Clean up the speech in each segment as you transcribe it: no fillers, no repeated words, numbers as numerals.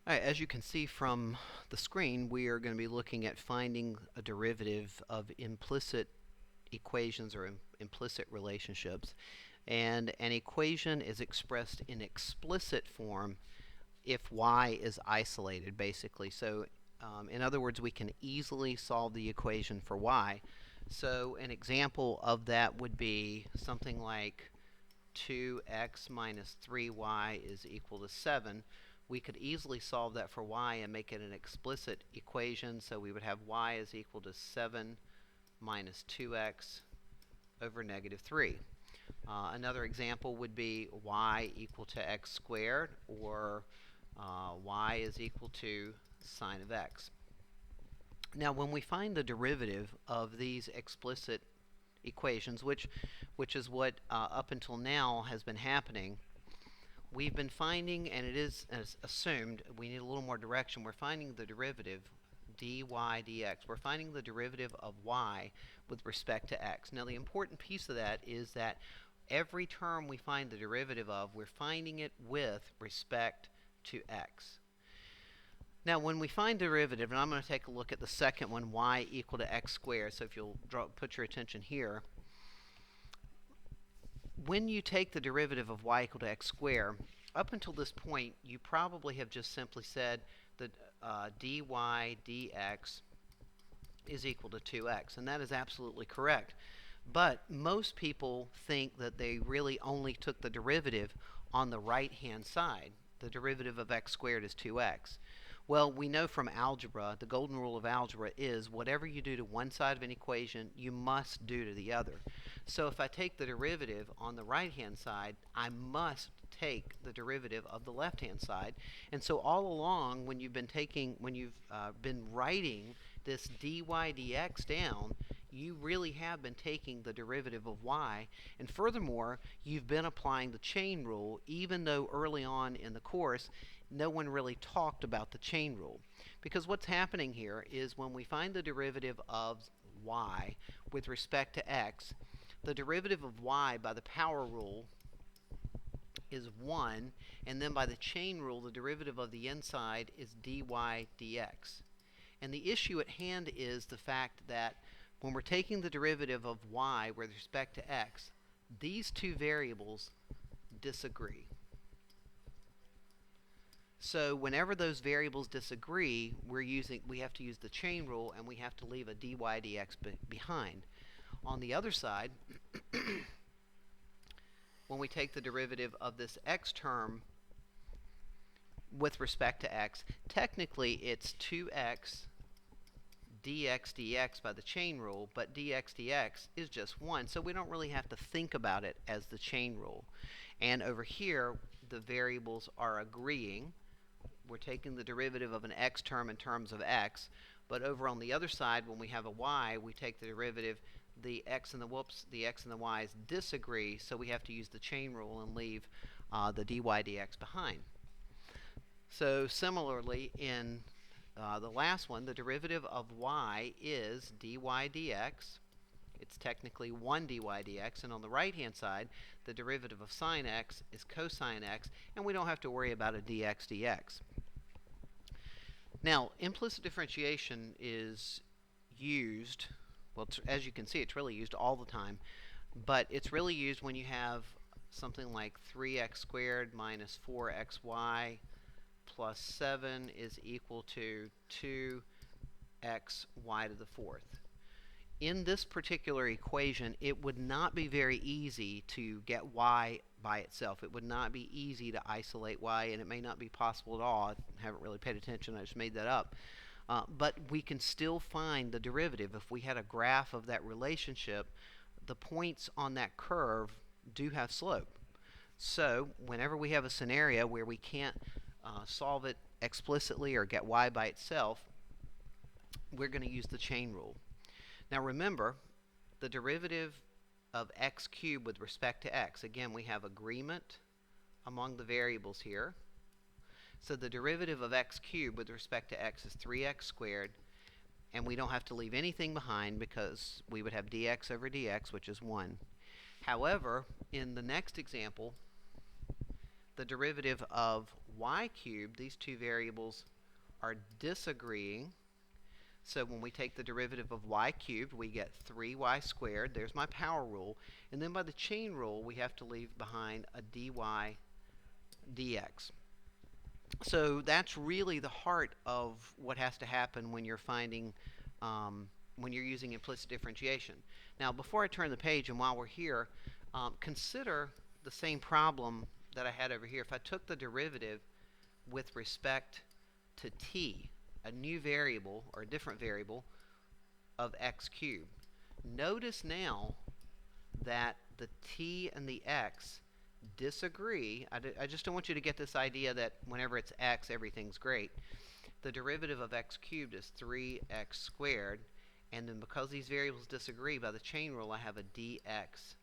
All right, as you can see from the screen, we are going to be looking at finding a derivative of implicit equations or implicit relationships. And an equation is expressed in explicit form if y is isolated, basically. So, in other words, we can easily solve the equation for y. So, an example of that would be something like 2x minus 3y is equal to 7. We could easily solve that for y and make it an explicit equation. So we would have y is equal to 7 minus 2x over negative 3. Another example would be y equal to x squared, or y is equal to sine of x. Now, when we find the derivative of these explicit equations, which is what up until now has been happening, we've been finding, and it is as assumed, we need a little more direction. We're finding the derivative dy dx. We're finding the derivative of y with respect to x. Now, the important piece of that is that every term we find the derivative of, we're finding it with respect to x. Now, when we find derivative, and I'm going to take a look at the second one, y equal to x squared. So if you'll put your attention here, when you take the derivative of y equal to x squared, up until this point, you probably have just simply said that dy dx is equal to 2x, and that is absolutely correct. But most people think that they really only took the derivative on the right-hand side. The derivative of x squared is 2x. Well, we know from algebra, the golden rule of algebra is whatever you do to one side of an equation, you must do to the other. So if I take the derivative on the right-hand side, I must take the derivative of the left-hand side. And so all along, when you've been writing this dy dx down, you really have been taking the derivative of y. And furthermore, you've been applying the chain rule, even though early on in the course, no one really talked about the chain rule. Because what's happening here is when we find the derivative of y with respect to x, the derivative of y by the power rule is 1, and then by the chain rule, the derivative of the inside is dy dx. And the issue at hand is the fact that when we're taking the derivative of y with respect to x, these two variables disagree. So whenever those variables disagree, we have to use the chain rule, and we have to leave a dy dx behind. On the other side, when we take the derivative of this x term with respect to x, technically it's 2x dx dx by the chain rule, but dx dx is just 1, so we don't really have to think about it as the chain rule. And over here, the variables are agreeing. We're taking the derivative of an x term in terms of x, but over on the other side, when we have a y, we take the derivative, the x and the y's disagree, so we have to use the chain rule and leave the dy dx behind. So similarly, in the last one, the derivative of y is dy dx. It's technically 1 dy dx, and on the right-hand side, the derivative of sine x is cosine x, and we don't have to worry about a dx dx. Now, implicit differentiation is used, well, as you can see, it's really used all the time, but it's really used when you have something like 3x squared minus 4xy plus 7 is equal to 2xy to the fourth. In this particular equation, it would not be very easy to get y by itself. It would not be easy to isolate y, and it may not be possible at all. I haven't really paid attention. I just made that up. But we can still find the derivative. If we had a graph of that relationship, the points on that curve do have slope. So whenever we have a scenario where we can't solve it explicitly or get y by itself, we're going to use the chain rule. Now remember, the derivative of x cubed with respect to x, again, we have agreement among the variables here. So the derivative of x cubed with respect to x is 3x squared, and we don't have to leave anything behind because we would have dx over dx, which is 1. However, in the next example, the derivative of y cubed, these two variables are disagreeing. So when we take the derivative of y cubed, we get 3y squared. There's my power rule. And then by the chain rule, we have to leave behind a dy dx. So that's really the heart of what has to happen when you're finding, when you're using implicit differentiation. Now, before I turn the page, and while we're here, consider the same problem that I had over here. If I took the derivative with respect to t, a new variable or a different variable of x cubed. Notice now that the t and the x disagree. I just don't want you to get this idea that whenever it's x, everything's great. The derivative of x cubed is 3x squared, and then because these variables disagree, by the chain rule, I have a dx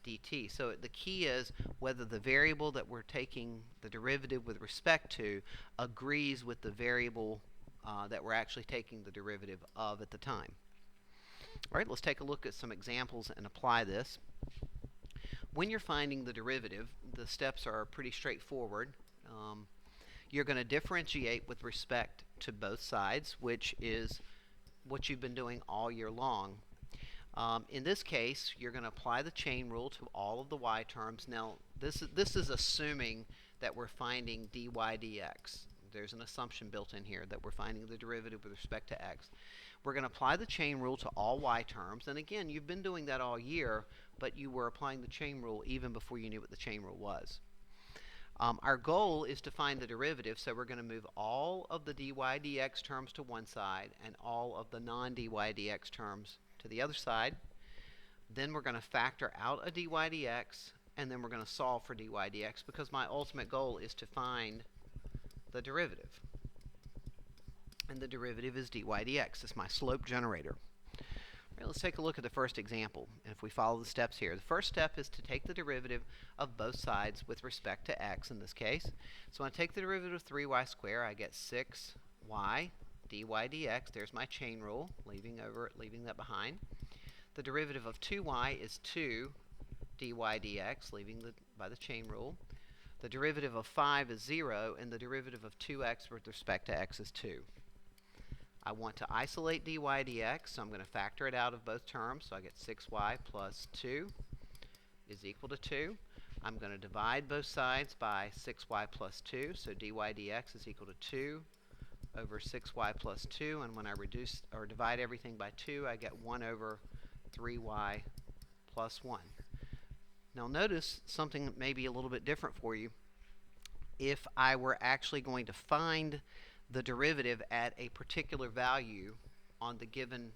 dt. So the key is whether the variable that we're taking the derivative with respect to agrees with the variable that we're actually taking the derivative of at the time. All right, let's take a look at some examples and apply this. When you're finding the derivative, the steps are pretty straightforward. You're going to differentiate with respect to both sides, which is what you've been doing all year long. In this case, you're going to apply the chain rule to all of the y terms. Now, this is assuming that we're finding dy dx. There's an assumption built in here that we're finding the derivative with respect to x. We're going to apply the chain rule to all y terms. And again, you've been doing that all year, but you were applying the chain rule even before you knew what the chain rule was. Our goal is to find the derivative, so we're going to move all of the dy dx terms to one side and all of the non-dy dx terms to the other side. Then we're going to factor out a dy dx, and then we're going to solve for dy dx, because my ultimate goal is to find the derivative. And the derivative is dy dx. It's my slope generator. All right, let's take a look at the first example. And if we follow the steps here, the first step is to take the derivative of both sides with respect to x in this case. So when I take the derivative of 3y squared, I get 6y dy dx. There's my chain rule, leaving that behind. The derivative of 2y is 2 dy dx, by the chain rule. The derivative of 5 is 0, and the derivative of 2x with respect to x is 2. I want to isolate dy dx, so I'm going to factor it out of both terms. So I get 6y plus 2 is equal to 2. I'm going to divide both sides by 6y plus 2, so dy dx is equal to 2 over 6y plus 2, and when I reduce or divide everything by 2, I get 1 over 3y plus 1. Now notice something that may be a little bit different for you. If I were actually going to find the derivative at a particular value on the given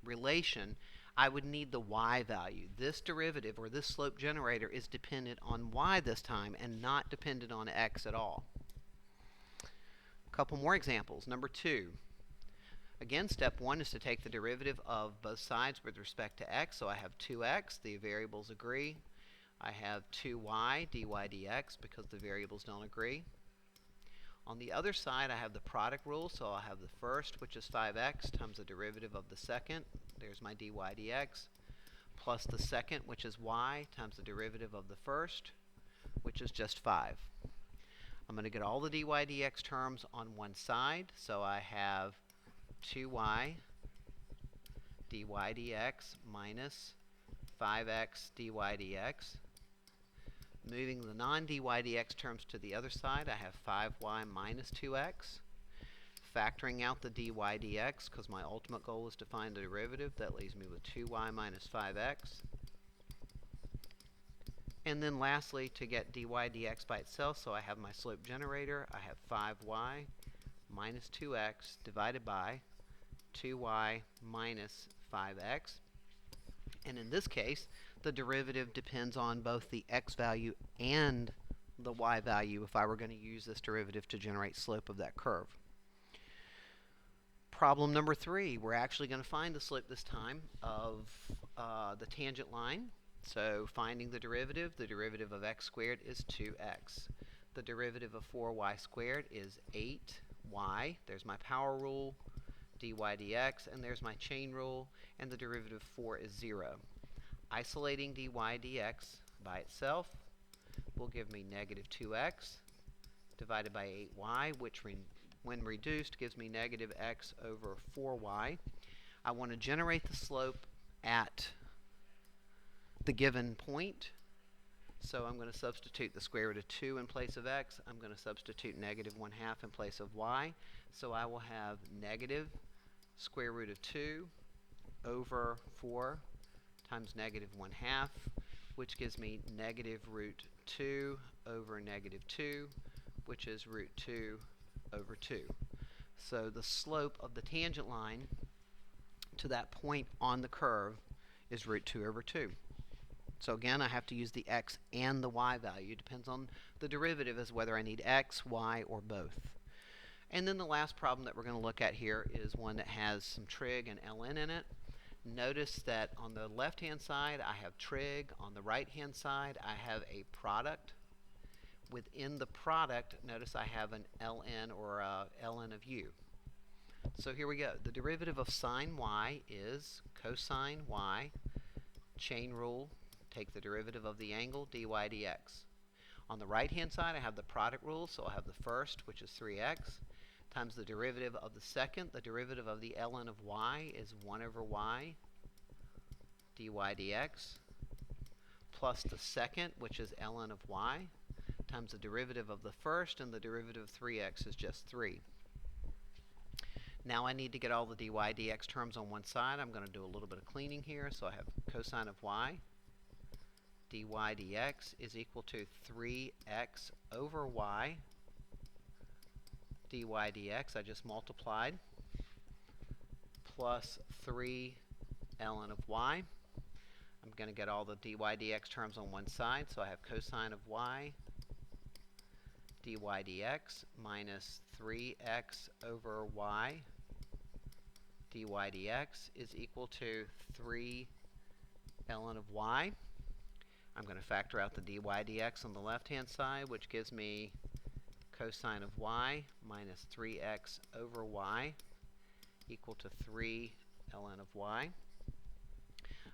relation, I would need the y value. This derivative, or this slope generator, is dependent on y this time and not dependent on x at all. A couple more examples. Number 2. Again, step 1 is to take the derivative of both sides with respect to x. So I have 2x, the variables agree. I have 2y dy dx because the variables don't agree. On the other side, I have the product rule, so I'll have the first, which is 5x, times the derivative of the second. There's my dy dx, plus the second, which is y, times the derivative of the first, which is just 5. I'm going to get all the dy dx terms on one side, so I have 2y dy dx minus 5x dy dx. Moving the non-dy dx terms to the other side, I have 5y minus 2x. Factoring out the dy dx, because my ultimate goal is to find the derivative, that leaves me with 2y minus 5x. And then lastly, to get dy dx by itself, so I have my slope generator, I have 5y minus 2x divided by 2y minus 5x. And in this case, the derivative depends on both the x value and the y value if I were going to use this derivative to generate slope of that curve. Problem number 3, we're actually going to find the slope this time of the tangent line. So finding the derivative of x squared is 2x. The derivative of 4y squared is 8y. There's my power rule, dy dx, and there's my chain rule, and the derivative of 4 is 0. Isolating dy dx by itself will give me negative 2x divided by 8y, which when reduced gives me negative x over 4y. I want to generate the slope at the given point. So I'm going to substitute the square root of 2 in place of x. I'm going to substitute negative 1/2 in place of y. So I will have negative square root of 2 over 4 times negative 1/2, which gives me negative root 2 over negative 2, which is root 2 over 2. So the slope of the tangent line to that point on the curve is root 2 over 2. So again, I have to use the x and the y value. Depends on the derivative as whether I need x, y, or both. And then the last problem that we're going to look at here is one that has some trig and ln in it. Notice that on the left-hand side I have trig. On the right-hand side I have a product. Within the product, notice I have an ln or a ln of u. So here we go. The derivative of sine y is cosine y, chain rule, take the derivative of the angle, dy dx. On the right-hand side, I have the product rule, so I'll have the first, which is 3x, times the derivative of the second. The derivative of the ln of y is 1 over y, dy dx, plus the second, which is ln of y, times the derivative of the first, and the derivative of 3x is just 3. Now I need to get all the dy dx terms on one side. I'm going to do a little bit of cleaning here, so I have cosine of y, dy dx is equal to 3x over y, dy dx, I just multiplied, plus 3 ln of y. I'm going to get all the dy dx terms on one side, so I have cosine of y, dy dx, minus 3x over y, dy dx is equal to 3 ln of y. I'm going to factor out the dy dx on the left-hand side, which gives me cosine of y minus 3x over y equal to 3 ln of y.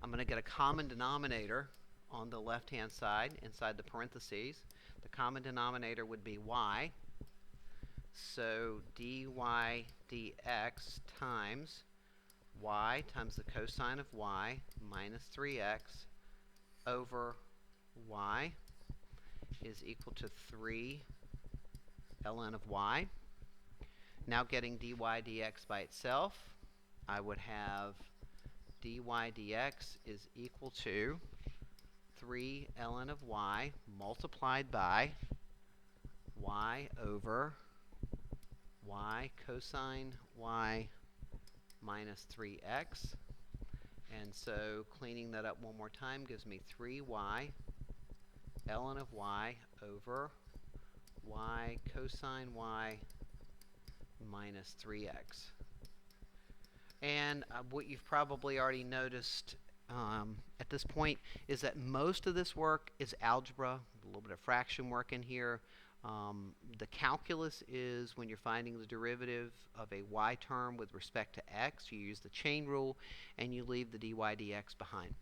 I'm going to get a common denominator on the left-hand side inside the parentheses. The common denominator would be y. So dy dx times y times the cosine of y minus 3x over y is equal to 3 ln of y. Now getting dy dx by itself, I would have dy dx is equal to 3 ln of y multiplied by y over y cosine y minus 3x. And so cleaning that up one more time gives me 3y ln of y over y cosine y minus 3x. And what you've probably already noticed at this point is that most of this work is algebra, a little bit of fraction work in here. The calculus is when you're finding the derivative of a y term with respect to x, you use the chain rule and you leave the dy dx behind.